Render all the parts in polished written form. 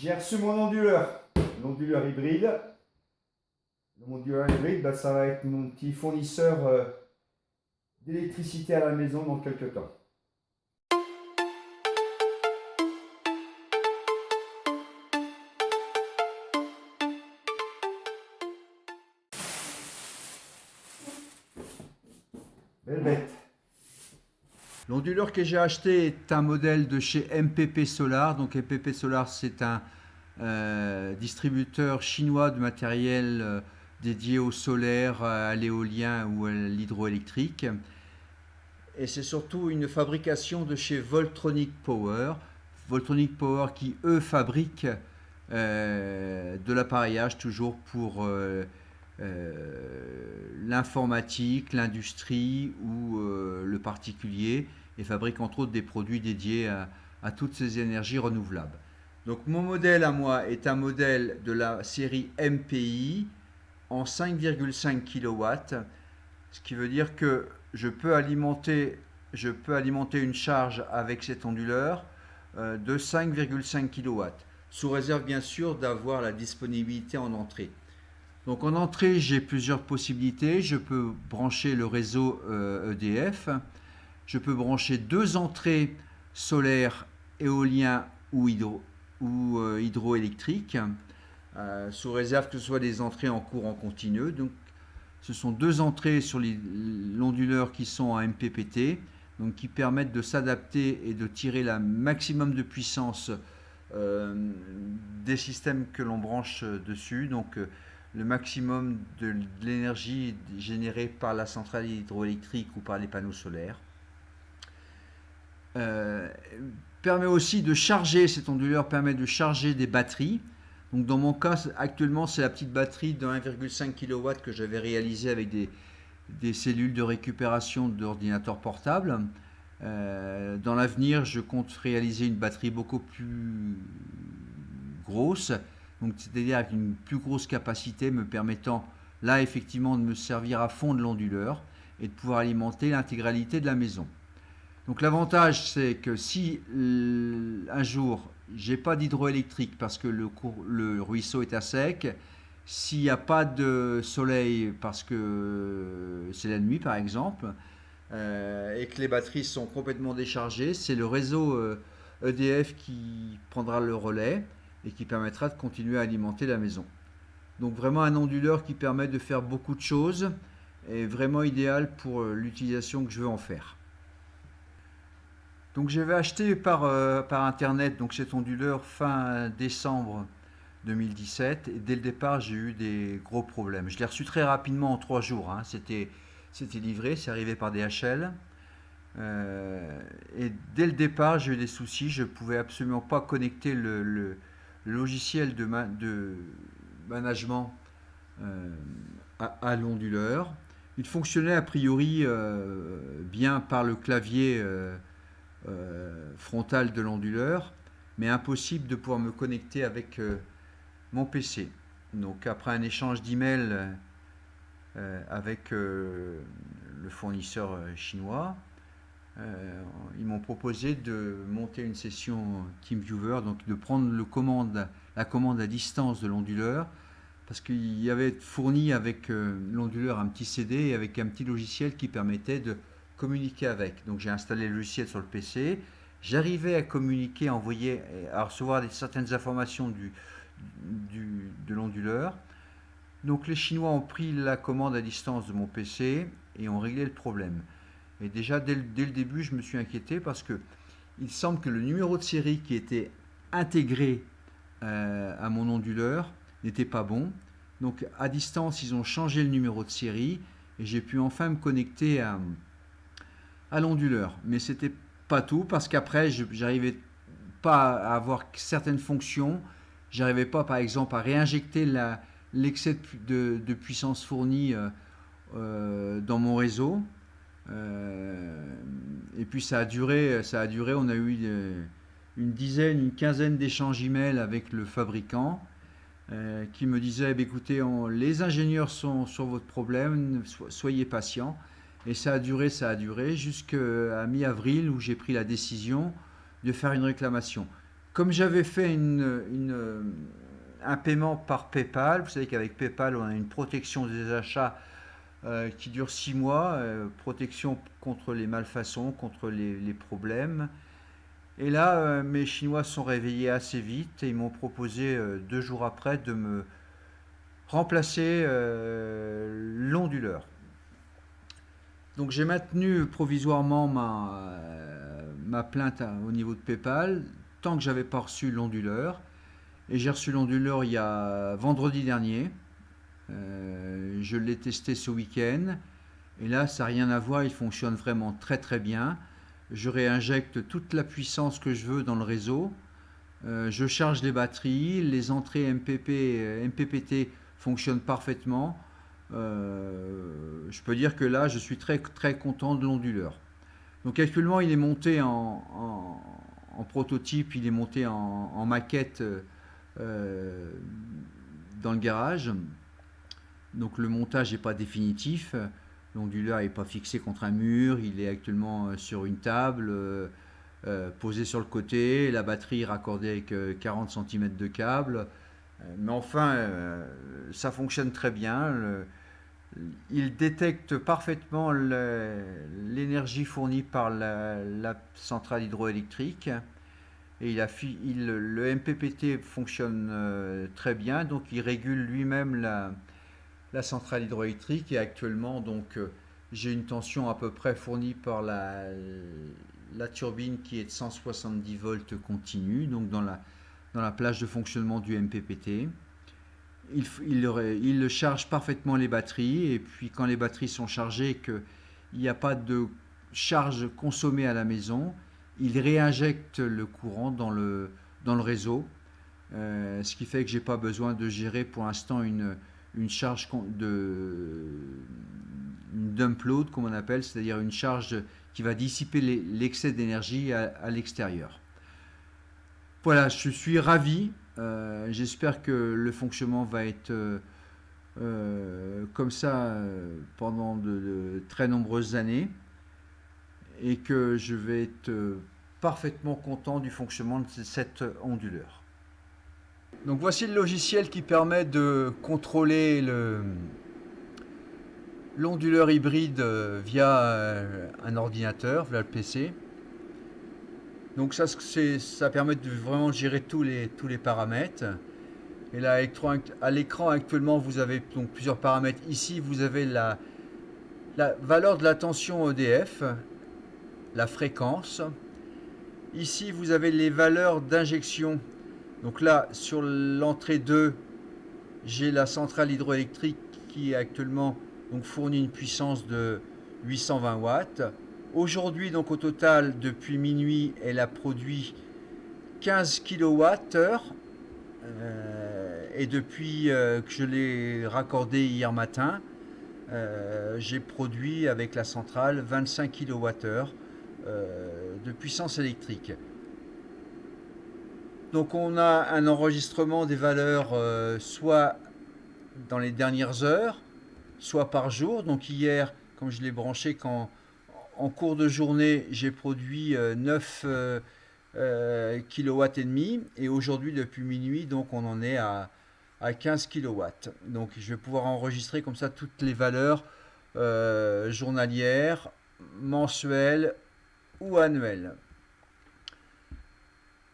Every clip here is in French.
J'ai reçu mon onduleur, l'onduleur hybride. L'onduleur hybride, bah, ça va être mon petit fournisseur d'électricité à la maison dans quelques temps. Belle bête. L'onduleur que j'ai acheté est un modèle de chez MPP Solar. Donc MPP Solar, c'est un distributeur chinois de matériel dédié au solaire, à l'éolien ou à l'hydroélectrique. Et c'est surtout une fabrication de chez Voltronic Power. Voltronic Power qui, eux, fabriquent de l'appareillage toujours pour l'informatique, l'industrie ou le particulier et fabrique entre autres des produits dédiés à toutes ces énergies renouvelables. Donc mon modèle à moi est un modèle de la série MPI en 5,5 kW, ce qui veut dire que je peux alimenter une charge avec cet onduleur de 5,5 kW, sous réserve bien sûr d'avoir la disponibilité en entrée. Donc en entrée, j'ai plusieurs possibilités. Je peux brancher le réseau EDF. Je peux brancher deux entrées solaires, éolien ou hydroélectriques, sous réserve que ce soit des entrées en courant continu. Donc ce sont deux entrées sur l'onduleur qui sont en MPPT, donc qui permettent de s'adapter et de tirer le maximum de puissance des systèmes que l'on branche dessus. Donc le maximum de l'énergie générée par la centrale hydroélectrique ou par les panneaux solaires. Permet aussi de charger, cet onduleur permet de charger des batteries. Donc dans mon cas, actuellement, c'est la petite batterie de 1,5 kW que j'avais réalisée avec des cellules de récupération d'ordinateurs portables. Dans l'avenir, je compte réaliser une batterie beaucoup plus grosse, donc c'est-à-dire avec une plus grosse capacité, me permettant là effectivement de me servir à fond de l'onduleur et de pouvoir alimenter l'intégralité de la maison. Donc l'avantage, c'est que si un jour j'ai pas d'hydroélectrique parce que le ruisseau est à sec, s'il n'y a pas de soleil parce que c'est la nuit par exemple, et que les batteries sont complètement déchargées, c'est le réseau EDF qui prendra le relais et qui permettra de continuer à alimenter la maison. Donc vraiment un onduleur qui permet de faire beaucoup de choses et vraiment idéal pour l'utilisation que je veux en faire. Donc j'avais acheté par internet donc cet onduleur fin décembre 2017 et dès le départ j'ai eu des gros problèmes. Je l'ai reçu très rapidement en 3 jours, hein. C'était livré, c'est arrivé par DHL. Et dès le départ j'ai eu des soucis, je ne pouvais absolument pas connecter le logiciel de management à l'onduleur. Il fonctionnait a priori bien par le clavier frontal de l'onduleur, mais impossible de pouvoir me connecter avec mon PC. Donc après un échange d'emails avec le fournisseur chinois, ils m'ont proposé de monter une session TeamViewer, donc de prendre la commande à distance de l'onduleur, parce qu'il y avait fourni avec l'onduleur un petit CD et avec un petit logiciel qui permettait de communiquer avec. Donc j'ai installé le logiciel sur le PC, j'arrivais à communiquer, à recevoir certaines informations de l'onduleur. Donc les Chinois ont pris la commande à distance de mon PC et ont réglé le problème. Et déjà dès le début, je me suis inquiété parce que il semble que le numéro de série qui était intégré à mon onduleur n'était pas bon. Donc à distance, ils ont changé le numéro de série et j'ai pu enfin me connecter à l'onduleur. Mais c'était pas tout parce qu'après, j'arrivais pas à avoir certaines fonctions. J'arrivais pas, par exemple, à réinjecter l'excès de puissance fournie dans mon réseau. Et puis ça a duré. On a eu une quinzaine d'échanges email avec le fabricant qui me disait bah, écoutez, les ingénieurs sont sur votre problème, soyez patient. Et ça a duré jusqu'à mi-avril où j'ai pris la décision de faire une réclamation. Comme j'avais fait un paiement par PayPal, vous savez qu'avec PayPal, on a une protection des achats qui dure 6 mois, protection contre les malfaçons, contre les problèmes. Et là, mes Chinois se sont réveillés assez vite et ils m'ont proposé 2 jours après de me remplacer l'onduleur. Donc j'ai maintenu provisoirement ma plainte au niveau de PayPal tant que j'avais pas reçu l'onduleur. Et j'ai reçu l'onduleur il y a vendredi dernier. Je l'ai testé ce week-end. Et là, ça n'a rien à voir, il fonctionne vraiment très très bien. Je réinjecte toute la puissance que je veux dans le réseau. Je charge les batteries, les entrées MPPT fonctionnent parfaitement. Je peux dire que là, je suis très très content de l'onduleur. Donc actuellement, il est monté en prototype, il est monté en maquette euh, dans le garage. Donc le montage n'est pas définitif. L'onduleur n'est pas fixé contre un mur, il est actuellement sur une table, posé sur le côté, la batterie raccordée avec 40 cm de câble. Mais enfin, ça fonctionne très bien. Il détecte parfaitement l'énergie fournie par la centrale hydroélectrique. Et le MPPT fonctionne très bien, donc il régule lui-même la centrale hydroélectrique. Et actuellement, donc, j'ai une tension à peu près fournie par la turbine qui est de 170 volts continu, donc dans la plage de fonctionnement du MPPT. Il charge parfaitement les batteries, et puis quand les batteries sont chargées et qu'il n'y a pas de charge consommée à la maison, il réinjecte le courant dans le réseau, ce qui fait que je n'ai pas besoin de gérer pour l'instant une charge une dump load, comme on appelle, c'est-à-dire une charge qui va dissiper l'excès d'énergie à l'extérieur. Voilà, je suis ravi. J'espère que le fonctionnement va être comme ça pendant de très nombreuses années et que je vais être parfaitement content du fonctionnement de cette onduleur. Donc voici le logiciel qui permet de contrôler l'onduleur hybride via un ordinateur, via le PC. Donc ça permet de vraiment gérer tous les paramètres. Et là, à l'écran actuellement, vous avez donc plusieurs paramètres. Ici, vous avez la valeur de la tension EDF, la fréquence. Ici, vous avez les valeurs d'injection. Donc là, sur l'entrée 2, j'ai la centrale hydroélectrique qui actuellement donc, fournit une puissance de 820 watts. Aujourd'hui, donc au total, depuis minuit, elle a produit 15 kWh. Et depuis que je l'ai raccordé hier matin, j'ai produit avec la centrale 25 kWh de puissance électrique. Donc on a un enregistrement des valeurs soit dans les dernières heures, soit par jour. Donc hier, comme je l'ai branché, en cours de journée, j'ai produit 9 kW et demi, et aujourd'hui depuis minuit, donc on en est à 15 kW. Donc je vais pouvoir enregistrer comme ça toutes les valeurs journalières, mensuelles ou annuelles.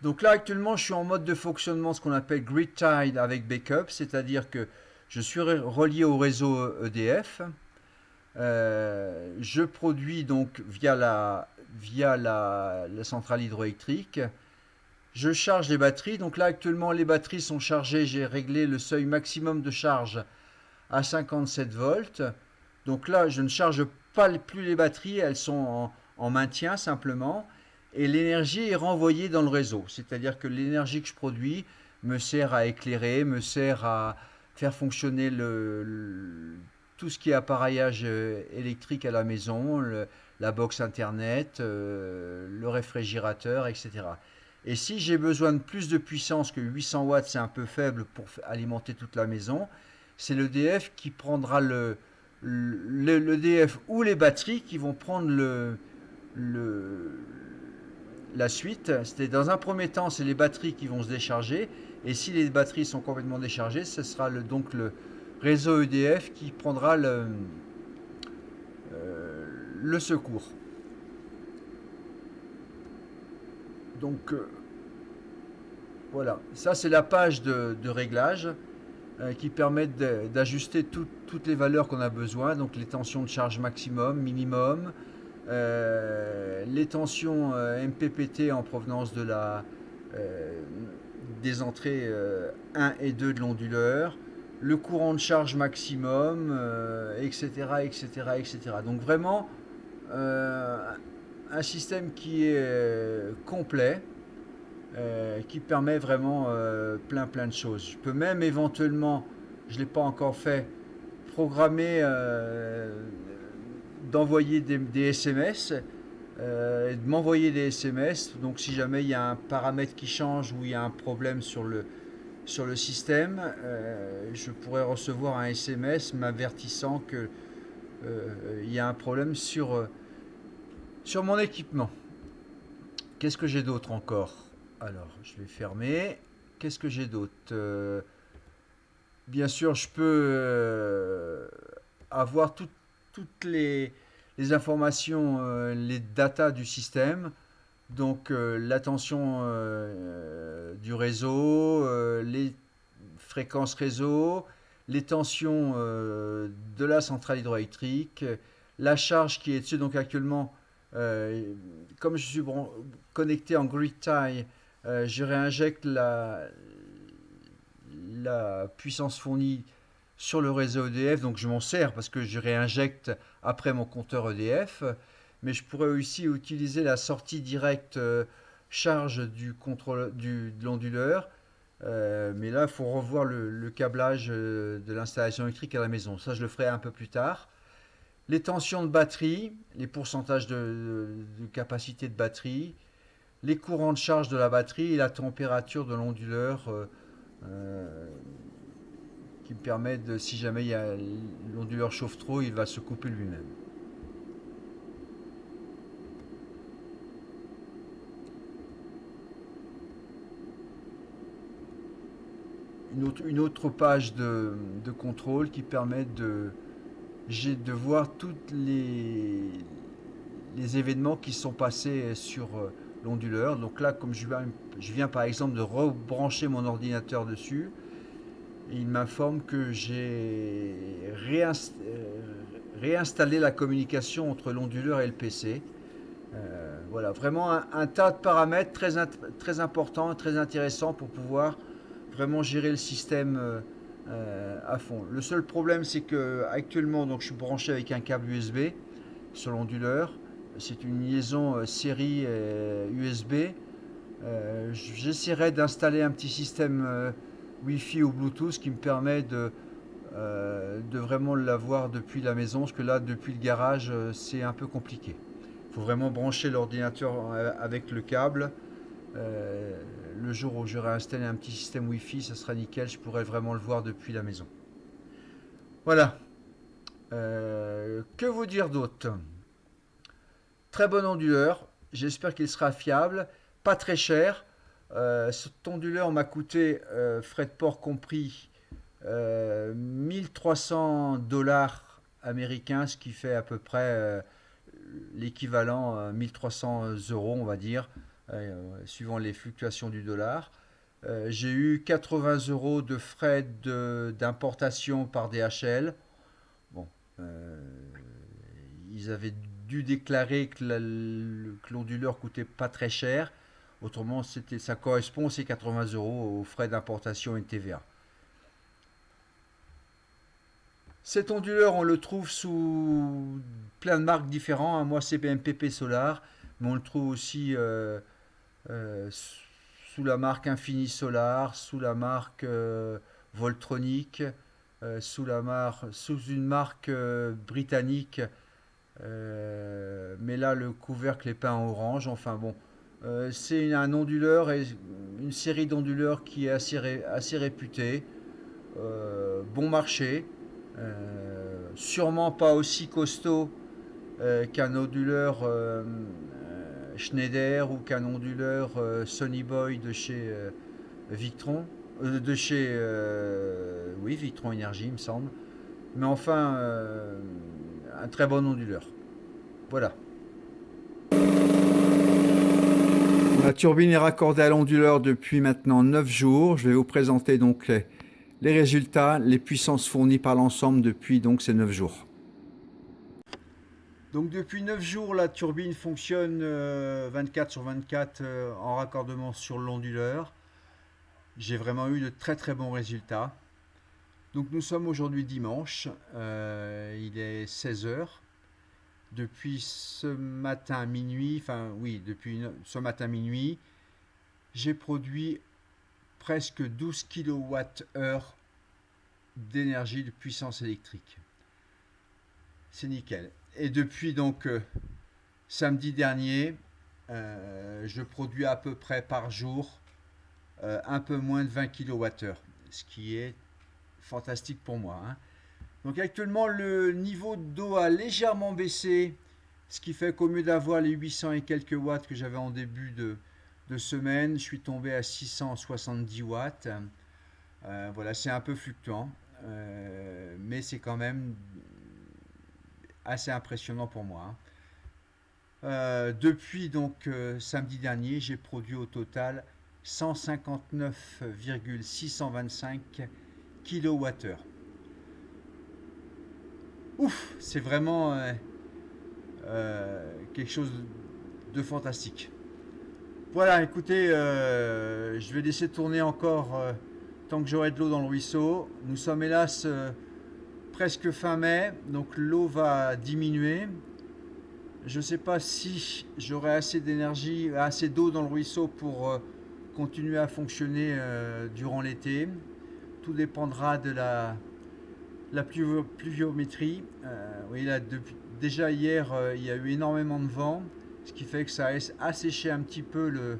Donc là actuellement je suis en mode de fonctionnement ce qu'on appelle grid tied avec backup, c'est-à-dire que je suis relié au réseau EDF. Je produis donc via la centrale hydroélectrique. Je charge les batteries. Donc là actuellement les batteries sont chargées. J'ai réglé le seuil maximum de charge à 57 volts. Donc là je ne charge pas plus les batteries. Elles sont en maintien simplement. Et l'énergie est renvoyée dans le réseau. C'est-à-dire que l'énergie que je produis me sert à éclairer, me sert à faire fonctionner tout ce qui est appareillage électrique à la maison, la box internet, le réfrigérateur, etc. Et si j'ai besoin de plus de puissance que 800 watts, c'est un peu faible pour alimenter toute la maison, c'est l'EDF qui prendra l'EDF ou les batteries qui vont prendre la suite. C'était dans un premier temps, c'est les batteries qui vont se décharger. Et si les batteries sont complètement déchargées, ce sera donc le réseau EDF qui prendra le secours. Donc voilà, ça c'est la page de réglage qui permet d'ajuster toutes les valeurs qu'on a besoin. Donc les tensions de charge maximum, minimum, les tensions MPPT en provenance euh, des entrées 1 et 2 de l'onduleur, le courant de charge maximum, etc., etc., etc. Donc vraiment euh, un système qui est complet, qui permet vraiment plein de choses. Je peux même éventuellement, je ne l'ai pas encore fait, programmer d'envoyer des SMS, de m'envoyer des SMS. Donc si jamais il y a un paramètre qui change ou il y a un problème sur le système, je pourrais recevoir un SMS m'avertissant que il y a un problème sur mon équipement. Qu'est-ce que j'ai d'autre encore? Alors, je vais fermer. Qu'est-ce que j'ai d'autre? Bien sûr, je peux avoir toutes les informations, les datas du système. Donc, la tension du réseau, les fréquences réseau, les tensions de la centrale hydroélectrique, la charge qui est dessus. Donc, actuellement, euh, comme je suis connecté en grid tie, je réinjecte la puissance fournie sur le réseau EDF, donc je m'en sers parce que je réinjecte après mon compteur EDF, mais je pourrais aussi utiliser la sortie directe charge de l'onduleur, mais là il faut revoir le câblage de l'installation électrique à la maison, ça je le ferai un peu plus tard. Les tensions de batterie, les pourcentages de capacité de batterie, les courants de charge de la batterie et la température de l'onduleur euh, qui me permet de, si jamais l'onduleur chauffe trop, il va se couper lui-même. Une autre page de contrôle qui permet de voir toutes les événements qui sont passés sur l'onduleur. Donc là, comme je viens par exemple de rebrancher mon ordinateur dessus, il m'informe que j'ai réinstallé la communication entre l'onduleur et le PC. Voilà, vraiment un tas de paramètres très importants, très intéressants pour pouvoir vraiment gérer le système à fond. Le seul problème, c'est que actuellement, donc, je suis branché avec un câble USB sur l'onduleur. C'est une liaison série USB. J'essaierai d'installer un petit système Wi-Fi ou Bluetooth qui me permet de vraiment l'avoir depuis la maison, parce que là, depuis le garage, c'est un peu compliqué. Il faut vraiment brancher l'ordinateur avec le câble. Euh, le jour où j'aurai installé un petit système Wi-Fi, ça sera nickel, je pourrai vraiment le voir depuis la maison. Voilà. Que vous dire d'autre? Très bon onduleur, j'espère qu'il sera fiable, pas très cher. Cet onduleur m'a coûté, frais de port compris, 1300 $ américains, ce qui fait à peu près l'équivalent 1300 euros, on va dire, suivant les fluctuations du dollar. J'ai eu 80 euros de frais d'importation par DHL. Bon, ils avaient dû déclarer que l'onduleur coûtait pas très cher. Autrement, ça correspond ces 80 euros aux frais d'importation et de TVA. Cet onduleur, on le trouve sous plein de marques différentes. Moi, c'est MPP Solar, mais on le trouve aussi euh, sous la marque Infini Solar, sous la marque Voltronic, sous une marque britannique, mais là le couvercle est peint en orange. Enfin bon, c'est un onduleur et une série d'onduleurs qui est assez réputée, bon marché, sûrement pas aussi costaud qu'un onduleur Schneider ou qu'un onduleur Sony Boy de chez Victron, de chez oui Victron Énergie il me semble. Mais enfin un très bon onduleur. Voilà. La turbine est raccordée à l'onduleur depuis maintenant 9 jours. Je vais vous présenter donc les résultats, les puissances fournies par l'ensemble depuis donc ces 9 jours. Donc depuis 9 jours, la turbine fonctionne 24 sur 24 en raccordement sur l'onduleur. J'ai vraiment eu de très très bons résultats. Donc nous sommes aujourd'hui dimanche, il est 16 heures. Depuis ce matin minuit, enfin oui, depuis ce matin minuit, j'ai produit presque 12 kWh d'énergie de puissance électrique. C'est nickel. Et depuis donc samedi dernier, je produis à peu près par jour un peu moins de 20 kWh, ce qui est fantastique pour moi, hein. Donc actuellement, le niveau d'eau a légèrement baissé, ce qui fait qu'au lieu d'avoir les 800 et quelques watts que j'avais en début de semaine, je suis tombé à 670 watts. Voilà, c'est un peu fluctuant, mais c'est quand même assez impressionnant pour moi, hein. Depuis donc samedi dernier, j'ai produit au total 159,625 kWh. Ouf, c'est vraiment quelque chose de fantastique. Voilà, écoutez, je vais laisser tourner encore tant que j'aurai de l'eau dans le ruisseau. Nous sommes hélas presque fin mai, donc l'eau va diminuer. Je ne sais pas si j'aurai assez d'énergie, assez d'eau dans le ruisseau pour continuer à fonctionner durant l'été. Tout dépendra de la pluviométrie. Oui, là, déjà hier, il y a eu énormément de vent, ce qui fait que ça a asséché un petit peu le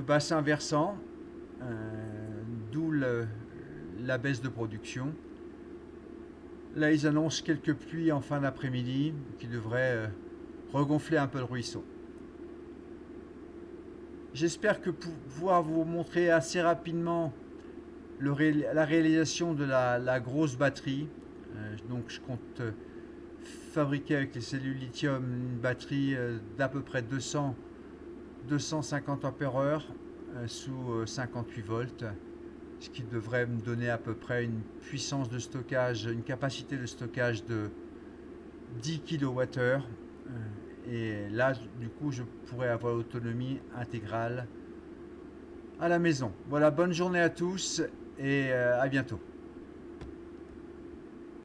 bassin versant, d'où la baisse de production. Là, ils annoncent quelques pluies en fin d'après-midi qui devraient regonfler un peu le ruisseau. J'espère que pouvoir vous montrer assez rapidement la réalisation de la grosse batterie. Donc je compte fabriquer avec les cellules lithium une batterie d'à peu près 250 ampères-heure sous 58 volts, ce qui devrait me donner à peu près une puissance de stockage, une capacité de stockage de 10 kWh. Et là, du coup, je pourrais avoir l'autonomie intégrale à la maison. Voilà, bonne journée à tous et à bientôt.